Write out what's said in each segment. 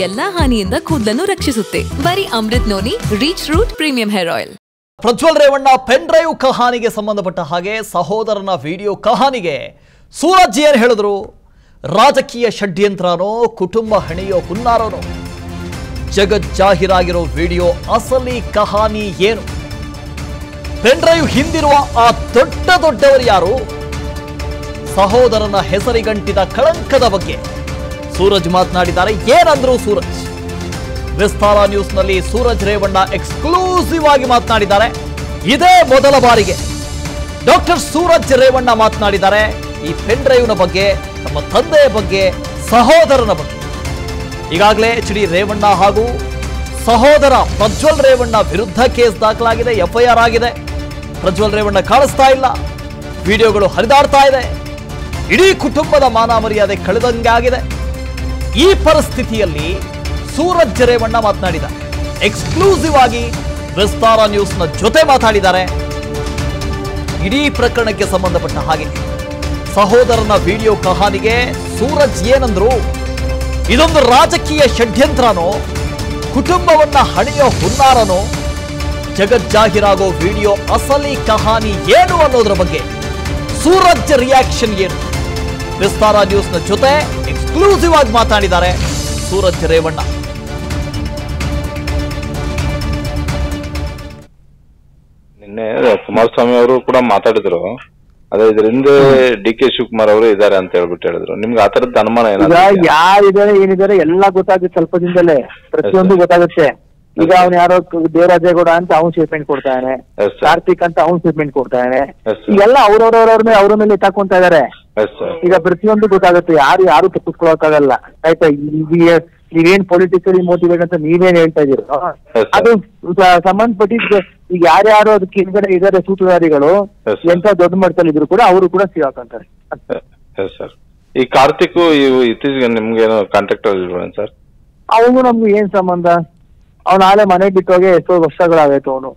ಎಲ್ಲಾ ಹಾನಿಯಿಂದ ಕೂದಲನ್ನು ರಕ್ಷಿಸುತ್ತೆ. ಬರೀ Amrut noni reach root premium hair oil. Prajwal Revanna pen drive ಕಹಾನಿಗೆ ಸಂಬಂಧಪಟ್ಟ ಹಾಗೆ ಸಹೋದರನ ವಿಡಿಯೋ ಕಹಾನಿಗೆ ಸೂರಜ್ ಏನ್ ಹೇಳಿದ್ರು? ರಾಜಕೀಯ ಷಡ್ಯಂತ್ರನೋ ಕುಟುಂಬ ಹಣೆಯೋ ಹುನ್ನಾರೋನೋ? ಜಗಜ್ಜಾಹೀರಾಗಿರೋ ವಿಡಿಯೋ ಅಸಲಿ ಕಹಾನಿ ಏನು? ಪೆನ್ ಡ್ರೈವ್ ಹಿಂದಿರುವ ಆ ದೊಡ್ಡವರು ಯಾರು? ಸಹೋದರನ ಹೆಸರಿಗಂಟಿದ ಕಳಂಕದ ಬಗ್ಗೆ ಸೂರಜ್ ಮಾತನಾಡಿದ್ದಾರೆ. ಏನಂದ್ರು ಸೂರಜ್? ವಿಸ್ತಾರ ನ್ಯೂಸ್ನಲ್ಲಿ ಸೂರಜ್ ರೇವಣ್ಣ ಎಕ್ಸ್ಕ್ಲೂಸಿವ್ ಆಗಿ ಮಾತನಾಡಿದ್ದಾರೆ. ಇದೇ ಮೊದಲ ಬಾರಿಗೆ ಡಾಕ್ಟರ್ ಸೂರಜ್ ರೇವಣ್ಣ ಮಾತನಾಡಿದ್ದಾರೆ ಈ ಪೆನ್ ಡ್ರೈವ್ನ ಬಗ್ಗೆ, ನಮ್ಮ ತಂದೆಯ ಬಗ್ಗೆ, ಸಹೋದರನ ಬಗ್ಗೆ. ಈಗಾಗಲೇ ಎಚ್ ಡಿ ರೇವಣ್ಣ ಹಾಗೂ ಸಹೋದರ ಪ್ರಜ್ವಲ್ ರೇವಣ್ಣ ವಿರುದ್ಧ ಕೇಸ್ ದಾಖಲಾಗಿದೆ, FIR ಆಗಿದೆ. ಪ್ರಜ್ವಲ್ ರೇವಣ್ಣ ಕಾಣಿಸ್ತಾ ಇಲ್ಲ, ವಿಡಿಯೋಗಳು ಹರಿದಾಡ್ತಾ ಇದೆ, ಇಡೀ ಕುಟುಂಬದ ಮಾನ ಮರ್ಯಾದೆ ಕಳೆದಂಗಾಗಿದೆ. ಈ ಪರಿಸ್ಥಿತಿಯಲ್ಲಿ ಸೂರಜ್ ರೇವಣ್ಣ ಮಾತನಾಡಿದ ಎಕ್ಸ್ಕ್ಲೂಸಿವ್ ಆಗಿ ವಿಸ್ತಾರ ನ್ಯೂಸ್ನ ಜೊತೆ ಮಾತಾಡಿದ್ದಾರೆ. ಇಡೀ ಪ್ರಕರಣಕ್ಕೆ ಸಂಬಂಧಪಟ್ಟ ಹಾಗೆ ಸಹೋದರನ ವಿಡಿಯೋ ಕಹಾನಿಗೆ ಸೂರಜ್ ಏನಂದ್ರು? ಇದೊಂದು ರಾಜಕೀಯ ಷಡ್ಯಂತ್ರನೋ ಕುಟುಂಬವನ್ನ ಹಣಿಯೋ ಹುನ್ನಾರನೋ? ಜಗಜ್ಜಾಹೀರಾಗೋ ವಿಡಿಯೋ ಅಸಲಿ ಕಹಾನಿ ಏನು ಅನ್ನೋದ್ರ ಬಗ್ಗೆ ಸೂರಜ್ ರಿಯಾಕ್ಷನ್ ಏನು? ವಿಸ್ತಾರ ನ್ಯೂಸ್ನ ಜೊತೆ ಎಕ್ಸ್ಕ್ಲೂಸಿವ್ ಆಗಿ ಮಾತಾಡಿದ್ದಾರೆ ಸೂರಜ್ ರೇವಣ್ಣ. ನಿನ್ನೆ ಕುಮಾರಸ್ವಾಮಿ ಅವರು ಕೂಡ ಮಾತಾಡಿದ್ರು. ಅದೇ ಇದ್ರ ಹಿಂದೆ DK ಶಿವಕುಮಾರ್ ಅವರು ಇದಾರೆ ಅಂತ ಹೇಳ್ಬಿಟ್ಟು ಹೇಳಿದ್ರು. ನಿಮ್ಗೆ ಆತರದ ಅನುಮಾನ ಯಾರಿದ್ದಾರೆ ಏನಿದ್ದಾರೆ ಎಲ್ಲ ಗೊತ್ತಾಗುತ್ತೆ ಸ್ವಲ್ಪ ದಿನದಲ್ಲೇ, ಪ್ರತಿಯೊಂದು ಗೊತ್ತಾಗುತ್ತೆ. ಈಗ ಅವ್ನು ಯಾರೋ ದೇವರಾಜೇಗೌಡ ಅಂತ ಅವ್ನು ಸ್ಟೇಟ್ಮೆಂಟ್ ಕೊಡ್ತಾನೆ, ಕಾರ್ತಿಕ್ ಅಂತ ಅವ್ನು ಸ್ಟೇಟ್ಮೆಂಟ್ ಕೊಡ್ತಾನೆ. ಈಗೆಲ್ಲ ಅವ್ರ ಮೇಲೆ ಎತ್ತಾಕೊಂತ ಇದಾರೆ. ಈಗ ಪ್ರತಿಯೊಂದು ಗೊತ್ತಾಗುತ್ತೆ, ಯಾರು ತಪ್ಪಿಸ್ಕೊಳಕ್ಕಾಗಲ್ಲ. ಆಯ್ತಾ? ನೀವೇನ್ ಪೊಲಿಟಿಕಲಿ ಮೋಟಿವೇಟ್ ಅಂತ ನೀವೇನ್ ಹೇಳ್ತಾ ಇದೀರೋ ಅದು ಸಂಬಂಧಪಟ್ಟಿದ್ ಈಗ ಯಾರ್ಯಾರು ಅದಕ್ಕೆ ಹಿಂದ್ಗಡೆ ಇದಾರೆ ಸೂತ್ರಧಾರಿಗಳು, ಎಂತ ದೊಡ್ಡ ಮಟ್ಟದಲ್ಲಿ ಇದ್ರು ಕೂಡ ಅವರು ಕೂಡ ಸಿಗಾಕಂತಾರೆ. ಸರ್, ಈ ಕಾರ್ತಿಕ್ ಇತ್ತೀಚೆಗೆ ನಿಮ್ಗೇನೋ ಕಾಂಟ್ಯಾಕ್ಟ್ ಆಗಿಲ್ವ ಸರ್? ಅವನು ನಮ್ಗೆ ಏನ್ ಸಂಬಂಧ? ಅವ್ನ ನಾಳೆ ಮನೆ ಬಿಟ್ಟೋಗಿ ಎಷ್ಟೋ ವರ್ಷಗಳಾಗೈತು ಅವನು.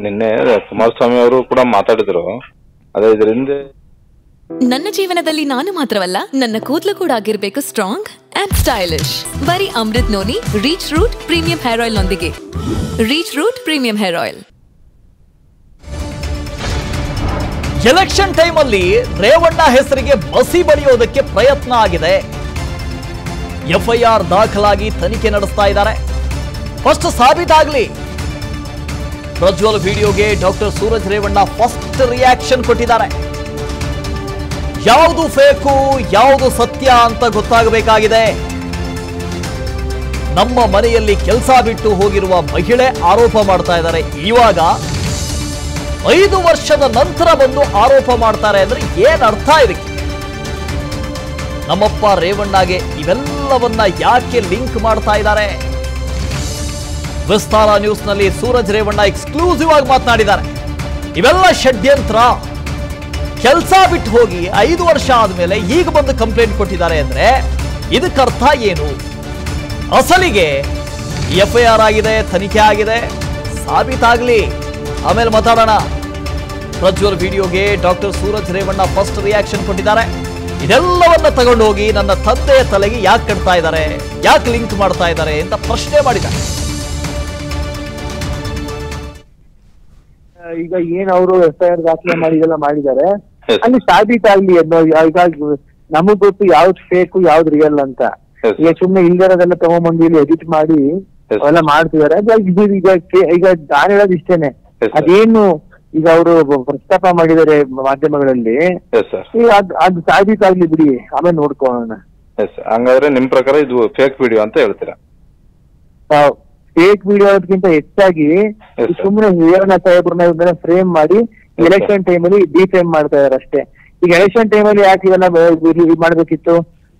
ನಿನ್ನೆ ಕುಮಾರಸ್ವಾಮಿ ಅವರು ಕೂಡ ಮಾತಾಡಿದ್ರು. ಅದೇ ಇದ್ರ ಹಿಂದೆ ನನ್ನ ಜೀವನದಲ್ಲಿ ನಾನು ಮಾತ್ರವಲ್ಲ, ನನ್ನ ಕೂದಲು ಕೂಡ ಆಗಿರ್ಬೇಕು ಸ್ಟ್ರಾಂಗ್ ಅಂಡ್ ಸ್ಟೈಲಿಶ್. ಬರೀ Amrut noni reach root premium hair oil ನೊಂದಿಗೆ. Reach root premium hair oil. Election time ಅಲ್ಲಿ ರೇವಣ್ಣ ಹೆಸರಿಗೆ ಮಸಿ ಬಳಿಯೋದಕ್ಕೆ ಪ್ರಯತ್ನ ಆಗಿದೆ. FIR ದಾಖಲಾಗಿ ತನಿಖೆ ನಡೆಸ್ತಾ ಇದ್ದಾರೆ. ಫಸ್ಟ್ ಸಾಬೀತಾಗ್ಲಿ. ಪ್ರಜ್ವಲ್ ವಿಡಿಯೋಗೆ doctor Suraj Revanna first reaction ಕೊಟ್ಟಿದ್ದಾರೆ. ಯಾವುದು ಫೇಕು ಯಾವುದು ಸತ್ಯ ಅಂತ ಗೊತ್ತಾಗಬೇಕಾಗಿದೆ. ನಮ್ಮ ಮನೆಯಲ್ಲಿ ಕೆಲಸ ಬಿಟ್ಟು ಹೋಗಿರುವ ಮಹಿಳೆ ಆರೋಪ ಮಾಡ್ತಾ ಇದ್ದಾರೆ. ಇವಾಗ 5 ವರ್ಷದ ನಂತರ ಬಂದು ಆರೋಪ ಮಾಡ್ತಾರೆ ಅಂದ್ರೆ ಏನ್ ಅರ್ಥ ಇದಕ್ಕೆ? ನಮ್ಮಪ್ಪ ರೇವಣ್ಣಗೆ ಇವೆಲ್ಲವನ್ನ ಯಾಕೆ ಲಿಂಕ್ ಮಾಡ್ತಾ ಇದ್ದಾರೆ? ವಿಸ್ತಾರ ನ್ಯೂಸ್ನಲ್ಲಿ ಸೂರಜ್ ರೇವಣ್ಣ ಎಕ್ಸ್ಕ್ಲೂಸಿವ್ ಆಗಿ ಮಾತನಾಡಿದ್ದಾರೆ. ಇವೆಲ್ಲ ಷಡ್ಯಂತ್ರ. ಕೆಲಸ ಬಿಟ್ಟು ಹೋಗಿ 5 ವರ್ಷ ಆದ್ಮೇಲೆ ಈಗ ಬಂದು ಕಂಪ್ಲೇಂಟ್ ಕೊಟ್ಟಿದ್ದಾರೆ ಅಂದ್ರೆ ಇದಕ್ಕರ್ಥ ಏನು? ಅಸಲಿಗೆ FIR ಆಗಿದೆ, ತನಿಖೆ ಆಗಿದೆ, ಸಾಬೀತಾಗ್ಲಿ, ಆಮೇಲೆ ಮಾತಾಡೋಣ. ಪ್ರಜ್ವಲ್ ವಿಡಿಯೋಗೆ doctor Suraj Revanna first reaction ಕೊಟ್ಟಿದ್ದಾರೆ. ಇದೆಲ್ಲವನ್ನ ತಗೊಂಡು ಹೋಗಿ ನನ್ನ ತಂದೆಯ ತಲೆಗೆ ಯಾಕೆ ಕಟ್ತಾ ಇದ್ದಾರೆ, ಯಾಕೆ ಲಿಂಕ್ ಮಾಡ್ತಾ ಇದ್ದಾರೆ ಅಂತ ಪ್ರಶ್ನೆ ಮಾಡಿದ್ದಾರೆ. ಈಗ ಏನ್ ಅವರು FIR ದಾಖಲೆ ಮಾಡಿ ಇದೆಲ್ಲ ಮಾಡಿದ್ದಾರೆ, ಅಲ್ಲಿ ಸಾಬೀತಾಗ್ಲಿ ಅನ್ನೋ. ಈಗ ನಮಗ್ ಗೊತ್ತು ಯಾವ್ದು ಫೇಕ್ ಯಾವ್ದು ರಿಯಲ್ ಅಂತ. ಈಗ ಸುಮ್ನೆ ಇಲ್ದಿರೋದೆಲ್ಲ ತಗೊಂಡ್ಬಂದು ಇಲ್ಲಿ ಎಡಿಟ್ ಮಾಡಿ ಅವೆಲ್ಲ ಮಾಡ್ತಿದ್ದಾರೆ. ಈಗ ನಾನು ಹೇಳೋದು ಇಷ್ಟೇನೆ, ಅದೇನು ಈಗ ಅವರು ಪ್ರಸ್ತಾಪ ಮಾಡಿದ್ದಾರೆ ಮಾಧ್ಯಮಗಳಲ್ಲಿ, ಅದು ಸಾಬೀತಾಗ್ಲಿ ಬಿಡಿ, ಆಮೇಲೆ ನೋಡ್ಕೊಳ್ಳೋಣ. ಹಂಗಾದ್ರೆ ನಿಮ್ ಪ್ರಕಾರ ಇದು ಫೇಕ್ ವಿಡಿಯೋ ಅಂತ ಹೇಳ್ತೀರಾ? ಫೇಕ್ ವಿಡಿಯೋ ಅದಕ್ಕಿಂತ ಹೆಚ್ಚಾಗಿ ಸುಮ್ಮನೆ ರೇವಣ್ಣ ಸಾಹೇಬ್ರನ್ನ ಫ್ರೇಮ್ ಮಾಡಿ ಎಲೆಕ್ಷನ್ ಟೈಮಲ್ಲಿ ಡಿಫೇಮ್ ಮಾಡ್ತಾ ಇದಾರೆ ಅಷ್ಟೇ. ಈಗ ಎಲೆಕ್ಷನ್ ಟೈಮಲ್ಲಿ ಯಾಕೆ ಇವೆಲ್ಲ ಮಾಡ್ಬೇಕಿತ್ತು?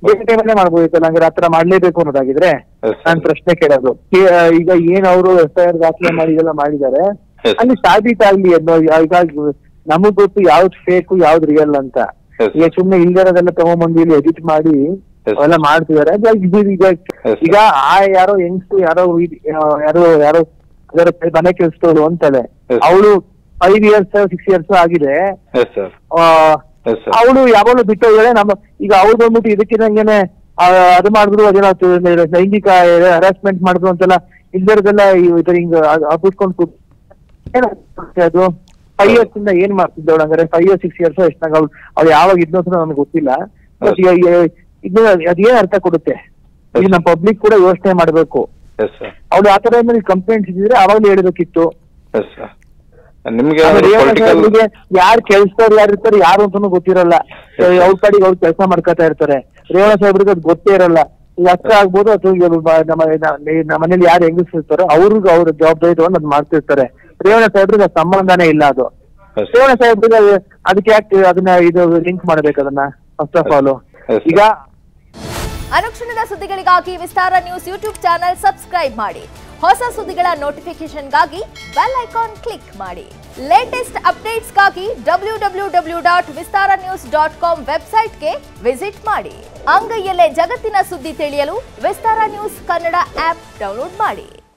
ಬೇರೆ ಟೈಮಲ್ಲೇ ಮಾಡ್ಬೋದಿತ್ತಲ್ಲ. ಹಂಗಾರೆ ಆತರ ಮಾಡ್ಲೇಬೇಕು ಅನ್ನೋದಾಗಿದ್ರೆ ನಾನ್ ಪ್ರಶ್ನೆ ಕೇಳೋದು. ಈಗ ಏನ್ ಅವರು FIR ದಾಖಲೆ ಮಾಡಿ ಇದೆಲ್ಲ ಮಾಡಿದ್ದಾರೆ, ಅಲ್ಲಿ ಸಾಬೀತಾಗ್ಲಿ ಅನ್ನೋ. ಈಗ ನಮಗ್ ಗೊತ್ತು ಯಾವ್ದು ಫೇಕ್ ಯಾವ್ದು ರಿಯಲ್ ಅಂತ. ಈಗ ಸುಮ್ನೆ ಇಲ್ದಿರೋದೆಲ್ಲ ತಗೊಂಡ್ಬಂದು ಇಲ್ಲಿ ಎಡಿಟ್ ಮಾಡಿ ಅವೆಲ್ಲ ಮಾಡ್ತಿದ್ದಾರೆ. ಈಗ ಯಾರೋ ಹೆಂಗ್ಸು ಯಾರೋ ಮನೆ ಕೆಲ್ಸದವ್ರು ಅಂತಾಳೆ, ಅವಳು 5 years 6 years ಆಗಿದೆ. ಅವಳು ಯಾವಾಗಲೂ ಬಿಟ್ಟೋಗಿದ್ದಾಳೆ. ಈಗ ಅವ್ರು ಬಂದ್ಬಿಟ್ಟು ಇದಕ್ಕಿದಂಗೆನೆ ಅದು ಮಾಡಿದ್ರು ಅದೇನೋ ಲೈಂಗಿಕ ಹರಾಸ್ಮೆಂಟ್ ಮಾಡಿದ್ರು ಅಂತೆಲ್ಲ ಇಲ್ಲದೆಲ್ಲ ಹಿಂಗ ಅಪ್ಪಿಸ್ಕೊಂಡು ಅದು 5 years ಇಂದ ಏನ್ ಮಾಡ್ತಿದ್ದವಳು ಹಂಗಾರೆ 5 years 6 years ಎಷ್ಟಾಗ ಅವ್ಳು ಯಾವಾಗ ಇದ್ನೋ ಅಂತ ನನಗೆ ಗೊತ್ತಿಲ್ಲ. ಬಟ್ ಇದು ಅದೇನ್ ಅರ್ಥ ಕೊಡುತ್ತೆ, ಈಗ ನಮ್ಮ ಪಬ್ಲಿಕ್ ಕೂಡ ಯೋಚನೆ ಮಾಡ್ಬೇಕು. ಅವ್ಳು ಆತರ ಕಂಪ್ಲೇಂಟ್ಸ್ ಇದ್ರೆ ಅವಾಗ್ಲೂ ಹೇಳ್ಬೇಕಿತ್ತು. ನಿಮ್ಗೆ ಯಾರು ಕೆಲ್ಸದವ್ರು ಯಾರು ಇರ್ತಾರೆ ಯಾರು ಅಂತಾನು ಗೊತ್ತಿರಲ್ಲ. ಅವ್ರ ಕಡೆಗೆ ಅವ್ರು ಕೆಲಸ ಮಾಡ್ಕೊತಾ ಇರ್ತಾರೆ. ರೇವಣ್ಣ ಸಾಹೇಬ್ರಿಗೆ ಅದು ಗೊತ್ತೇ ಇರಲ್ಲ. ಈಗ ಅಕ್ಕ ಆಗ್ಬೋದು ಅಥವಾ ನಮ್ಮ ಮನೇಲಿ ಯಾರು ಹೆಂಗಸಿರ್ತಾರೋ ಅವ್ರಿಗೆ ಅವ್ರ ಜವಾಬ್ದಾರಿ ತಗೊಂಡು ಅದ್ ಮಾಡ್ತಿರ್ತಾರೆ. ರೇವಣ್ಣ ಸಾಹೇಬ್ರಿಗೆ ಅದು ಸಂಬಂಧನೇ ಇಲ್ಲ. ಅದು ರೇವಣ್ಣ ಸಾಹೇಬ್ರಿಗೆ ಅದಕ್ಕೆ ಯಾಕೆ ಅದನ್ನ ಇದು ಲಿಂಕ್ ಮಾಡ್ಬೇಕು ಅದನ್ನ ಫಸ್ಟ್ ಆಫ್ ಆಲ್. ಈಗ ಅನುಕ್ಷಣದ ಸುದ್ದಿಗಳಿಗಾಗಿ ವಿಸ್ತಾರ ನ್ಯೂಸ್ ಯೂಟ್ಯೂಬ್ ಚಾನೆಲ್ ಸಬ್ಸ್ಕ್ರೈಬ್ ಮಾಡಿ. ಹೊಸ ಸುದ್ದಿಗಳ ನೋಟಿಫಿಕೇಶನ್ಗಾಗಿ ಬೆಲ್ ಐಕಾನ್ ಕ್ಲಿಕ್ ಮಾಡಿ. ಲೇಟೆಸ್ಟ್ ಅಪ್ಡೇಟ್ಸ್ಗಾಗಿ www.vistaranews.com ವೆಬ್ಸೈಟ್ಗೆ ವಿಸಿಟ್ ಮಾಡಿ. ಅಂಗೈಯಲ್ಲೇ ಜಗತ್ತಿನ ಸುದ್ದಿ ತಿಳಿಯಲು ವಿಸ್ತಾರ ನ್ಯೂಸ್ ಕನ್ನಡ ಆಪ್ ಡೌನ್ಲೋಡ್ ಮಾಡಿ.